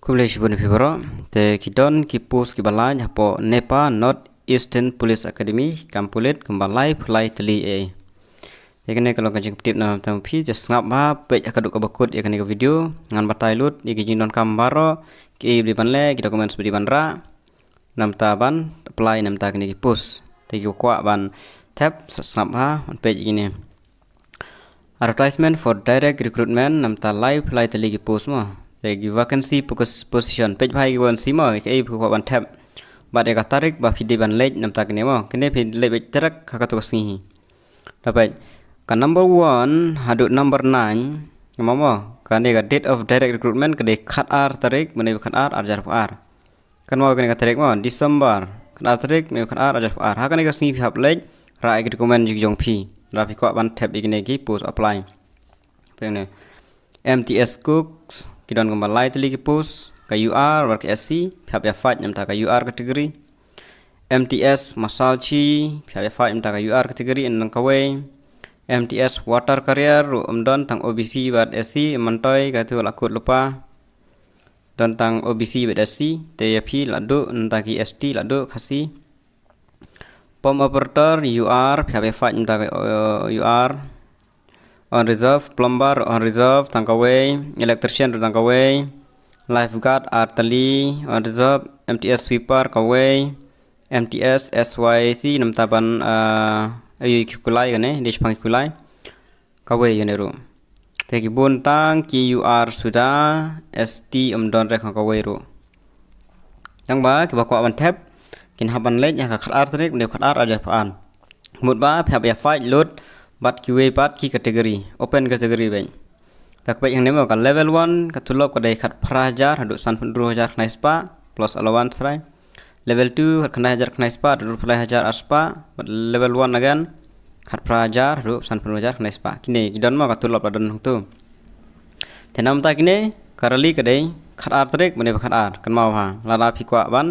Kuliah bun fibro te kidon kipus kibalai hapo Nepa North Eastern Police Academy kampulit kembalai pelai teli e. Yakni kalau kajing tip na tam pi just ngap ba pe akaduk kabakut yakni ke video ngan batai lut yakni non kambaro ki di banle kita komen seperti banra nam taban apply nam ta kini kipus te ki kwa ban tap ngap ba pe ini advertisement for direct recruitment nam ta live pelai teli kipus mo the vacancy position page bhai gon simo ke phu ban tab ba de ka tarik ba phidi ban lej nam tak ne mo kene phi le be tarak ka ka to si dapat ka number 1 hadu number 9 mo ka ne ka date of direct recruitment ka de khat ar tarik mane khat ar arjar ar kan mo kene ka tarik mo December khat ar tarik me khat ar arjar ar ha kene ka si phap lej ra ek document jong phi ra phi ko ban tab ikne ki post apply pene MTS cooks kidon kembali teli kipus ke UR work SC pihak fight nyamta ke UR kategori MTS masalchi pihak fight nyamta ke UR kategori enang kawe MTS water carrier umdon tang OBC bat SC mentoy katu lakut lupa dan tang OBC bat SC TP ladu entaki ST ladu kasi pom operator UR pihak fight nyamta ke UR on reserve plumber on reserve tangkaway electrician tangkaway lifeguard artali on reserve MTS sweeper kaway MTS SYC namtaban ayu kulai gane dishpang kulai kaway gane ru tegi bontang QR sudah ST umdon rek kaway ru yang ba ki bakwa ban tab kin haban lej ya ka khar tarik ne khar aja paan mut ba phap ya fight load bat QA bat ki kategori open kategori ben tak baik yang nemo ka level 1 katulop ka dai khat prajar hadu san 2000 khnai spa plus alawan srai level 2 khnai hajar khnai spa hadu pulai hajar aspa but level 1 again khat prajar hadu san 2000 khnai spa kini kidon ma katulop ladon tu tenam ta kini karali ka dai khat ar trek mane khat ar kan mau ha lada phi kwa ban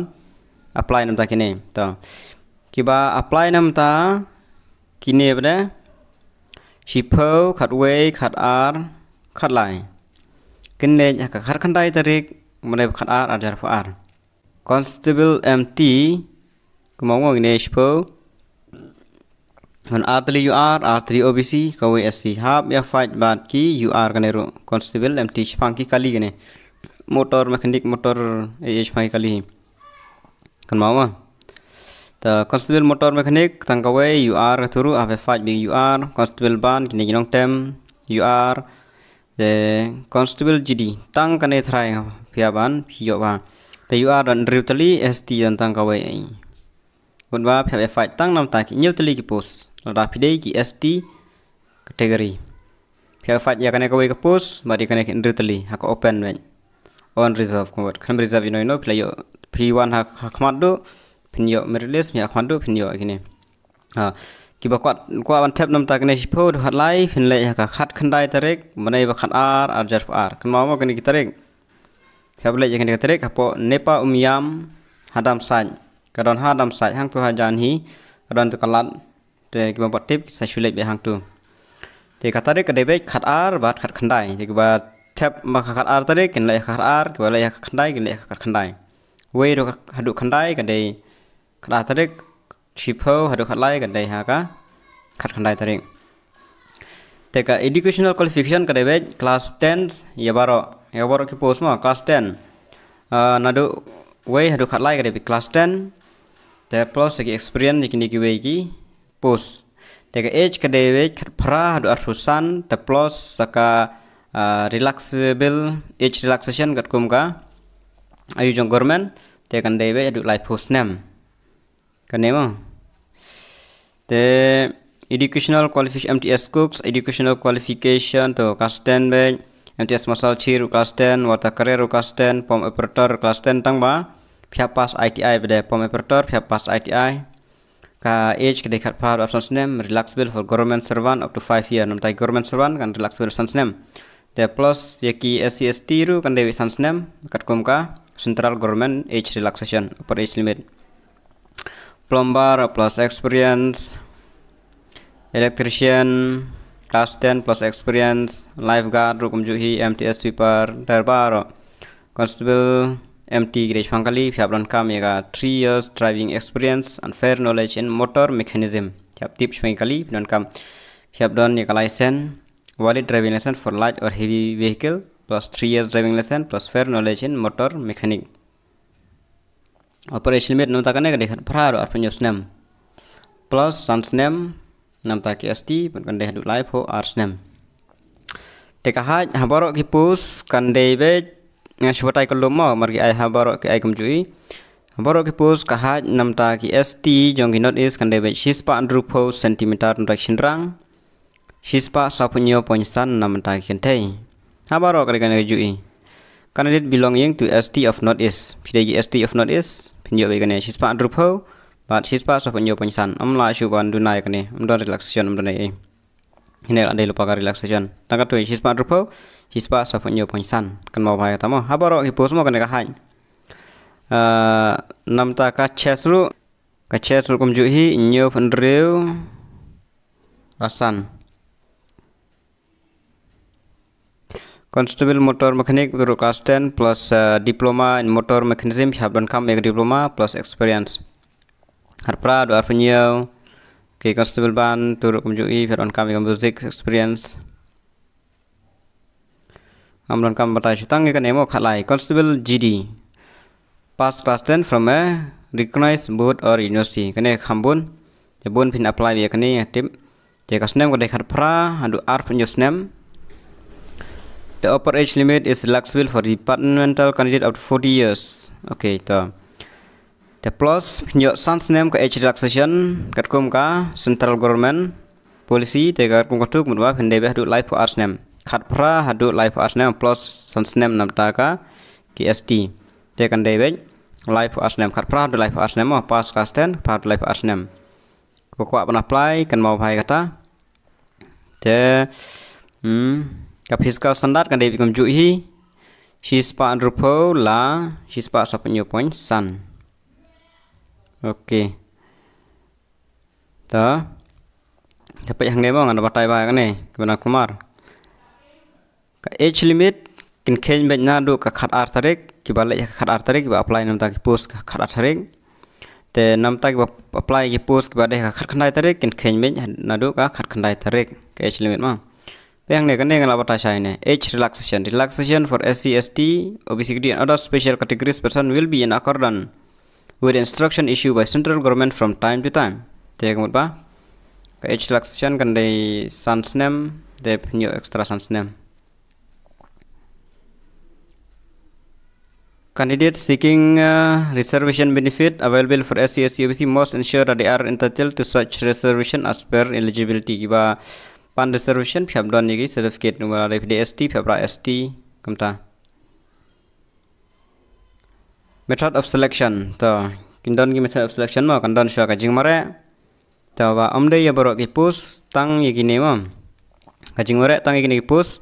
apply nam ta kini to kiba apply nam ta kini bade Shipo khat way khat ar khat lai kene ka khat khandai tarik mane khat ar ajar ar constable MT kumong ngine shipo on R3 UR R3 OBC kawe SC hab ya fight bat ki UR kanero constable MT shpang ki kali gane motor mechanic motor shpang kali kan mawa the constable motor mechanic tangkawe UR thuru ave fight big UR constable ban kini ginong tem UR the constable GD tang kane thrai phia ban phio ba the UR dan rutali ST dan tangkawe kun ba phia fight tang nam ta ki neutali ki post lada phide ki ST category phia fight ya kane kawe ki post mari kane ki rutali ha ko open ben on reserve convert kan reserve no play P1 ha khmat do pinyo merilis mi akhwandu pinyo gini kiba kwa ban tap nam ta gane sipo hat lai pinle ka khat khandai tarik manai ba khat ar arjar ar kan ma ma gani tarik phable gani tarik hapo Nepa umyam hadam san kadon hadam sai hang tu hajan hi kadon tu kalat te kiba patip sa shule be hang tu te katarik ka debe khat ar bat khat khandai te kiba tap ma khat ar tarik kin le khat ar kiba le khandai kin le khat khandai we ro hadu khandai ka dei khat tarik shipo hadu khat lai kan dai ha ka khat khandai tarik teka educational qualification ka debe class 10 yabaro ki post ma class 10 nadu we hadu khat lai ka debe class 10 te plus ki experience ni ki we ki post teka age ka debe khat phra hadu arfusan te plus saka relaxable age relaxation kat kum ka ayu jong government te kan debe hadu lai post name kanemo the educational qualification MTS cooks educational qualification to class 10 be MTS masal chiru class 10 water career class 10 pom operator class 10 tang ba phia pass ITI be pom operator phia pass ITI ka age ke dekat par options name relaxable for government servant up to 5 year nam tai government servant kan relaxable options name the plus yaki SCST ru kan dewi options name kat kum ka central government age relaxation upper age limit plumber plus experience electrician class 10 plus experience lifeguard rukum juhi MTS sweeper terbaro Constable MT Grade Pangkali Phiap Don Kam Yaga 3 years driving experience and fair knowledge in motor mechanism. Phiap Tip Pangkali Don Kam Phiap Don Yaga license valid driving license for light or heavy vehicle plus 3 years driving license plus fair knowledge in motor mechanic. Operation limit nam takane kadeh phra ar penyus nem plus sans nem nam tak ST kadeh du live ho ars nem. Teka haj habarok ki pus kandei be ngashwatai kolom margi ai habarok ki ai kumjui habarok ki pus kahaj nam ta ki ST jong ki not is kandei be shispa andrupo centimeter direction rang shispa sapunyo poinsan nam ta ki kentei habarok kali kan jui candidate belonging to ST of not is pidegi ST of not is pinjo be kane shispa andrupo but shispa sapunyo poinsan amla shuban dunai kane amdon relaxation amdon ini ada lupa ke relaxation. Tangkat tu hispa drupo, hispa sapunyo poinsan. Kan mau bahaya tamu. Habarok hipus mau kena kahan. Nam ta ka chesru kumjuhi nyo pendriu rasan. Constable motor mechanic turut class 10 plus diploma in motor mechanism Phiap Don Kam diploma plus experience. Harpra do arpenyo. Okay, Constable Ban turut kumjui Phiap Don Kam music experience. Don Kam batai syutang kan emo khalai Constable GD pass class 10 from a recognized board or university. Kene khambun jabun pin apply ya kene tip je kasnem ko dekhat pra adu ar penyusnem. The upper age limit is flexible for departmental candidate up to 40 years. Okay, to the plus penyo sans name ke age relaxation katkum ka central government policy te katkum katuk mudwa pendebe hadu life for arts name khat pra hadu life for arts name plus sans name namta ka KST te kandebe life for arts name khat pra hadu life for arts name pass class 10 pra hadu life for arts name pokok pan apply kan mau bhai kata te ka fiscal standard kandebe kumjui shispa andrupo la shispa sapunyo point san. Oke. Ta. Dapat yang demo ngana batai ba kane kebenar kumar. Ka age limit kin ken be na do ka khat ar tarik ki balik ka khat ar tarik ba apply nam ta ki post ka khat ar tarik. Te nam ta ki apply ki post ki ba de ka khat khandai tarik kin ken be na do ka khat khandai tarik ka age limit ma. Yang ne kane ngala batai sai ne age relaxation for SC ST OBC and other special categories person will be in accordance with instruction issued by central government from time to time. Te kamut ba? Ka age relaxation kan dei sans name, de new extra sans name. Candidates seeking reservation benefit available for SC ST OBC must ensure that they are entitled to such reservation as per eligibility. Kiba pan reservation Phiap Don ni certificate number dari ST Phiap ra ST kamta. Method of selection to kindon ki method of selection ma kandon sha ka jingmare to ba amde ya borok ki pus tang yigini ma ka jingmare tang yigini ki pus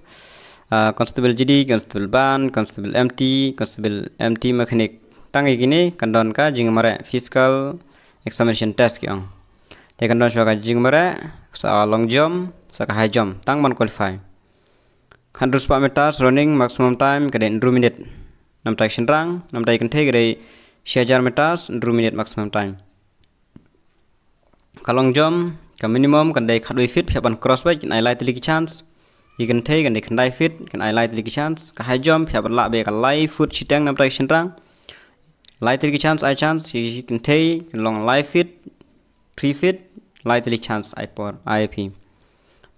constable GD constable ban constable MT mechanic tang yigini kandon ka jingmare physical examination test ki ong te kandon sha ka jingmare sa long jump sa ka high jump tang man qualify 100 meters running maximum time ka den 2 minute nam tai senrang nam tai kan the gede 1000 meters 2 minute maximum time kalong jom ka minimum kan dai khat 2 feet Phiap ban cross back kan ai lai tli ki chance i kan the kan dai kan dai feet kan ai lai tli ki chance ka high jump Phiap ban la be ka lai foot chitang nam tai senrang lai tli ki chance ai chance i kan the kan long lai feet 3 feet lai tli chance ai por IAP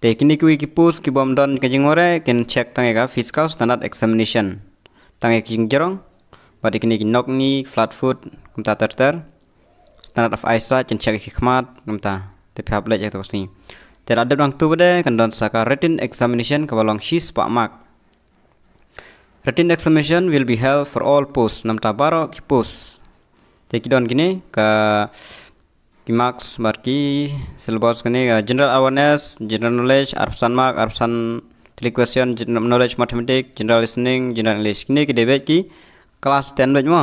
te kini ki pus ki bom don ka jingore kan check tangega physical standard examination tangai king jerong pada kini nok ni flat foot kumta terter standard of eyesight chen check khmat kumta te Phiap lek to sini ter ada dang tu bade kan don saka written examination ka balong shis pa mark written examination will be held for all posts namta baro ki post te kidon gini ka ki marks marki syllabus kini general awareness general knowledge arpsan mark arpsan 3 question general knowledge mathematics general listening general english kini ki debet ki kelas 10 bet mo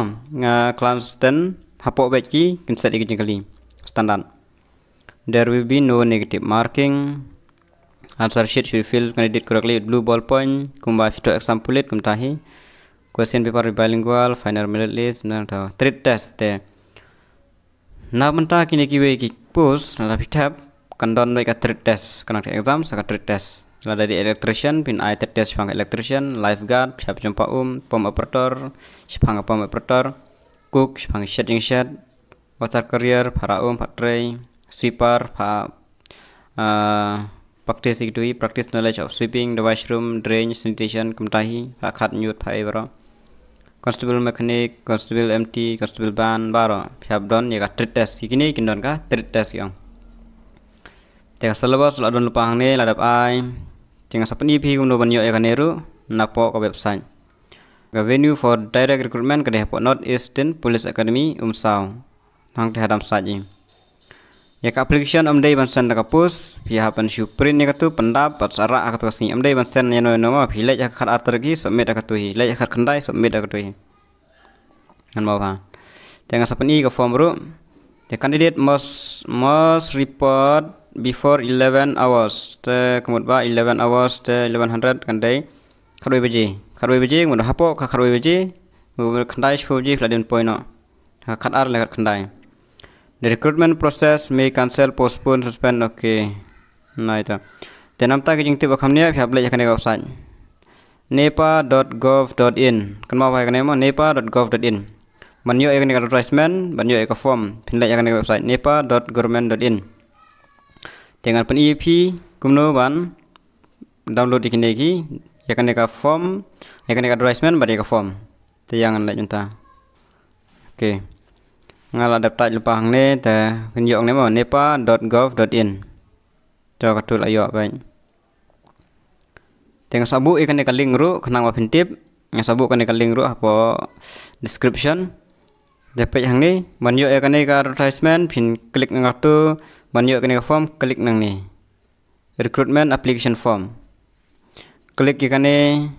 kelas 10 hapok bet ki kinset iki kali standard there will be no negative marking answer sheet should fill candidate correctly with blue ball point kumba fito example it kumtahi question paper bilingual final merit list nang tho treat test te na banta kini kiwe ki post la pitap kandon mai ka treat test kana exam sa ka treat test la dari electrician pin ai test phang electrician lifeguard phap jumpa pom operator phang pom operator cook phang setting shed water carrier para patrai sweeper pha practice knowledge of sweeping the washroom drain sanitation kumtahi pha khat nyut pha ebro constable mechanic constable MT constable ban baro phap don ya ka treat test kini kindon ka treat test yang te syllabus la don lupang ne ladap ai tinga sapani phi kum no banyo ya kaneru napo ka website ga venue for direct recruitment ka de North Eastern Police Academy Umsau nang te hadam saji ya ka application amdai bansan ka post phi hapan shu print ne ka tu pandap patsara ka tu sing amdai bansan ne no ma phi le khat artargi submit ka tu hi le khat khandai submit ka tu hi an ma ba tenga sapani ka form ru the candidate must report before 11 hours te kemud ba 11 hours te 1100 kandai kharoi beje mun hapo ka kharoi beje mu khandai shpoji fladin point no khat ar le khat khandai. The recruitment process may cancel, postpone, suspend. Okay, nah itu. Dan nampak kijing tiba khamnya pihak belajar kena website nepa.gov.in. Kenapa pakai nama nepa.gov.in? Banyak yang kena advertisement, banyak yang form. Pindah yang kena website nepa.government.in. Dengan pen EP kumno ban download di kini ki, yang kena form, yang kena advertisement, banyak form. Itu yang anda junta. Okay. Ngala daftar lupang ne ta kunjung ne mo nepa.gov.in to katul ayo baik teng sabu ikan ne link ru kenang wa pintip yang sabu kan ne link ru apa description dapat yang ni banyo ikan ne ka advertisement pin klik nang tu banyo ikan ne form klik nang ni recruitment application form klik ikan ne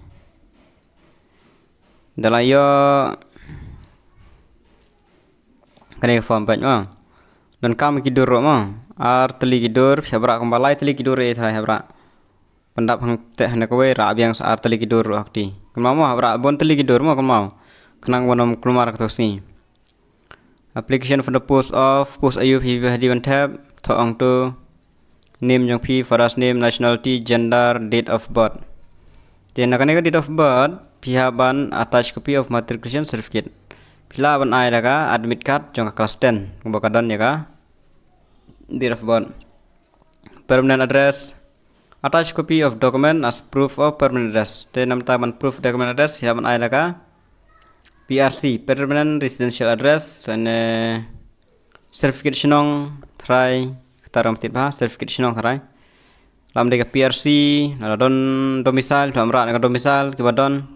dalayo kene form banyak mah dan kami kidur mah teli kidur sabrak kembalai teli kidur thai sabrak pendap hang teh hana kowe ra biang sa teli kidur akti kemau sabrak bon teli kidur mah kemau kenang bonom keluar ke tosi application for the post ayu phi di one tab thong to name jong phi first name nationality gender date of birth tena kane date of birth phi ban attach copy of matriculation certificate pila ban ai daga admit card jong kelas 10 kubakadon ya ka date of birth permanent address attach copy of document as proof of permanent address te nam ta ban proof document address pila ban ai daga PRC permanent residential address and certificate shinong try taram tibha certificate shinong try lam de ka PRC don domicile pamra ka domicile kibadon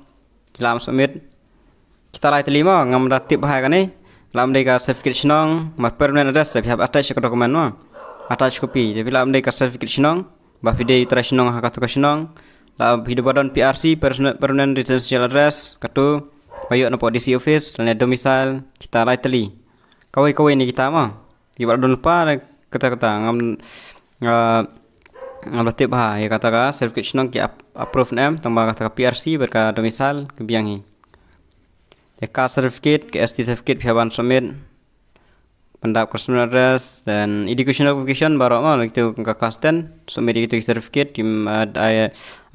lam submit kita lai terima ngam ratib bahai kan ni lam deka certificate shinong mat permanent address tapi attach ke dokumen no attach copy tapi lam deka certificate shinong ba video shinong ha katu shinong la video badon PRC permanent residential address katu bayok na po DC office dan domicile kita lai teli kawai ni kita mah tiba don lupa kata ngam ratib bahai kata ka certificate shinong ki approve name tambah kata PRC berka domicile ke biangi caste certificate, ST certificate pihak submit pendap customer address dan educational qualification baru mal itu ke kelas 10 submit itu certificate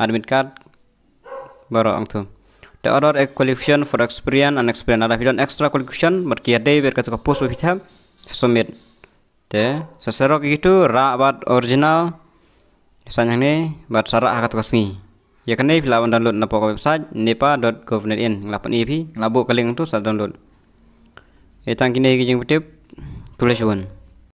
admit card baru ang tu the other qualification for experience and experience ada bidon extra qualification berkiade berkata ke post pihak submit te seserok itu rabat original misalnya ni bat sarak akat kesini ya kan ni bila download na po website nepa.gov.in ngelapan EP ngelabu kaling tu sa download etang kini kijing betip tulis